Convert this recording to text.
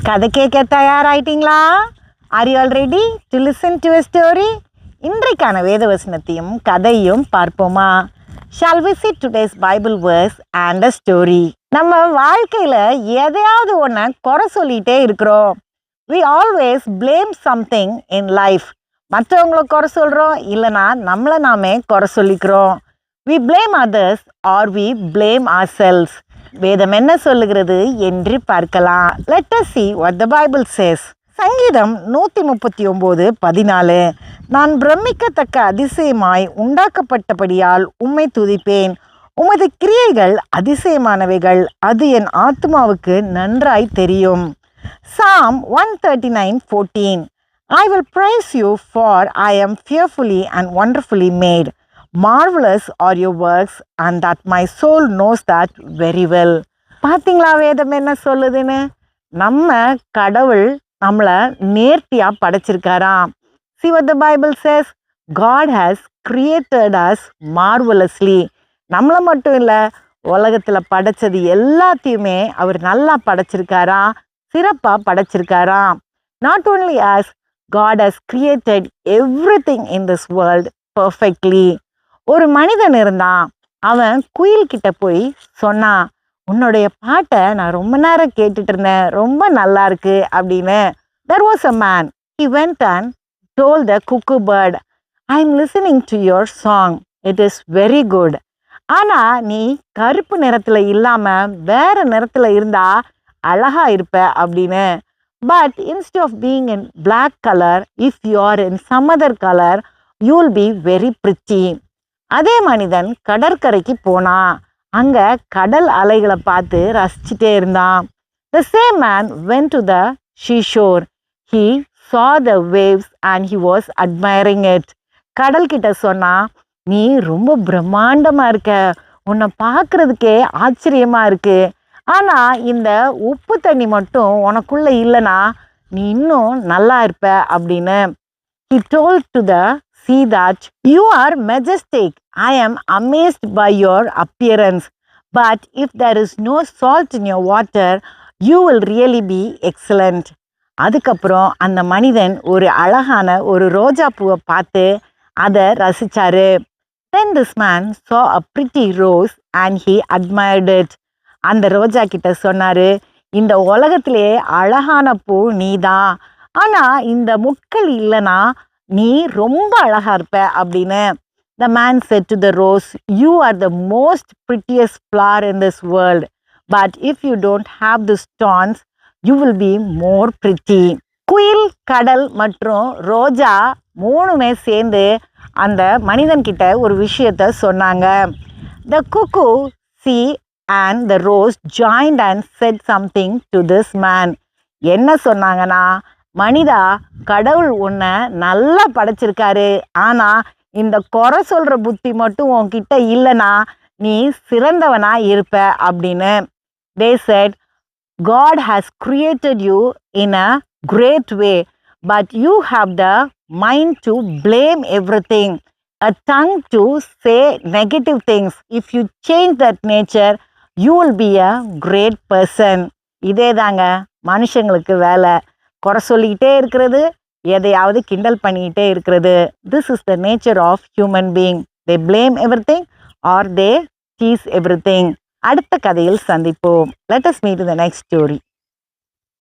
கதை கேட்க தயாராயிட்டீங்களா? Are you all ready to listen to a story? இன்றைக்கான வேதவசனத்தையும் கதையும் பார்ப்போமா? Shall we see today's Bible verse and a story? நம்ம வாழ்க்கையில் எதையாவது ஒன்று குறை சொல்லிகிட்டே இருக்கிறோம். We always blame something in life. மற்றவங்கள குறை சொல்கிறோம், இல்லைனா நம்மளை நாமே குறை சொல்லிக்கிறோம். We blame others or we blame ourselves. வேதம் என்ன சொல்லுகிறது என்று பார்க்கலாம். Let us see what the Bible says. சங்கீதம் 139:14. நான் பிரமிக்கத்தக்க அதிசயமாய் உண்டாக்கப்பட்டபடியால் உம்மை துதிப்பேன். உமது கிரியைகள் அதிசயமானவைகள், அது என் ஆத்மாவுக்கு நன்றாய் தெரியும். Psalm 139:14. I will praise you, for I am fearfully and wonderfully made. Marvelous are your works, and that my soul knows that very well. பார்த்தீங்களா வேதம் என்ன சொல்லுதுன்னு? நம்ம கடவுள் நம்மளை நேர்த்தியாக படைச்சிருக்காராம். See what the Bible says? God has created us marvelously. நம்மளை மட்டும் இல்லை, உலகத்தில் படைச்சது எல்லாத்தையுமே அவர் நல்லா படைச்சிருக்காராம், சிறப்பாக படைச்சிருக்காராம். Not only us, God has created everything in this world perfectly. ஒரு மனிதன் இருந்தான். அவன் குயில்கிட்ட போய் சொன்னான், உன்னுடைய பாட்டை நான் ரொம்ப நேரம் கேட்டுட்டு இருந்தேன், ரொம்ப நல்லா இருக்கு அப்படின்னு. There was a man. He went and told the cuckoo bird, I am listening to your song. It is very good. ஆனால் நீ கருப்பு நிறத்தில் இல்லாமல் வேற நிறத்தில் இருந்தா அழகா இருப்ப அப்படின்னு. But instead of being in black color, if you are in some other color, you will be very pretty. அதே மனிதன் கடற்கரைக்கு போனான். அங்கே கடல் அலைகளை பார்த்து ரசிச்சுட்டே இருந்தான். The same man went to the seashore. He saw the waves and he was admiring it. கடல்கிட்ட சொன்னா, நீ ரொம்ப பிரம்மாண்டமாக இருக்க, உன்னை பார்க்குறதுக்கே ஆச்சரியமாக இருக்கு. ஆனால் இந்த உப்பு தண்ணி மட்டும் உனக்குள்ளே இல்லைனா நீ இன்னும் நல்லா இருப்ப அப்படின்னு. He told to the sea that you are majestic. I am amazed by your appearance. But if there is no salt in your water, you will really be excellent. அதுக்கப்புறம் அந்த மனிதன் ஒரு அழகான ஒரு ரோஜா பூவை பார்த்து அதை ரசிச்சாரு. Then this man saw a pretty rose and he admired it. அந்த ரோஜா கிட்ட சொன்னாரு, இந்த உலகத்திலே அழகான பூ நீதான், ஆனால் இந்த முட்கள் இல்லைனா நீ ரொம்ப அழகா இருப்ப அப்படின்னு. The man said to the rose, you are the most prettiest flower in this world, but if you don't have the thorns, you will be more pretty. குயில், கடல் மற்றும் ரோஜா மூணுமே சேர்ந்து அந்த மனிதன் கிட்ட ஒரு விஷயத்த சொன்னாங்க. The cuckoo, sea and the rose joined and said something to this man. என்ன சொன்னாங்கன்னா, மனிதா, கடவுள் உன்னை நல்லா படைச்சிருக்காரு, ஆனால் இந்த குறை சொல்கிற புத்தி மட்டும் உன்கிட்ட இல்லைனா நீ சிறந்தவனா இருப்ப அப்படின்னு. They said, God has created you in a great way, but you have the mind to blame everything, a tongue to say negative things. If you change that nature, you will be a great person. இதே தாங்க மனுஷங்களுக்கு வேலை, குறை சொல்லிக்கிட்டே இருக்கிறது, எதையாவது கிண்டல் பண்ணிக்கிட்டே இருக்கிறது. This is the nature of human being. They blame everything or they tease everything. அடுத்த கதையில் சந்திப்போம். Let us meet in the next story.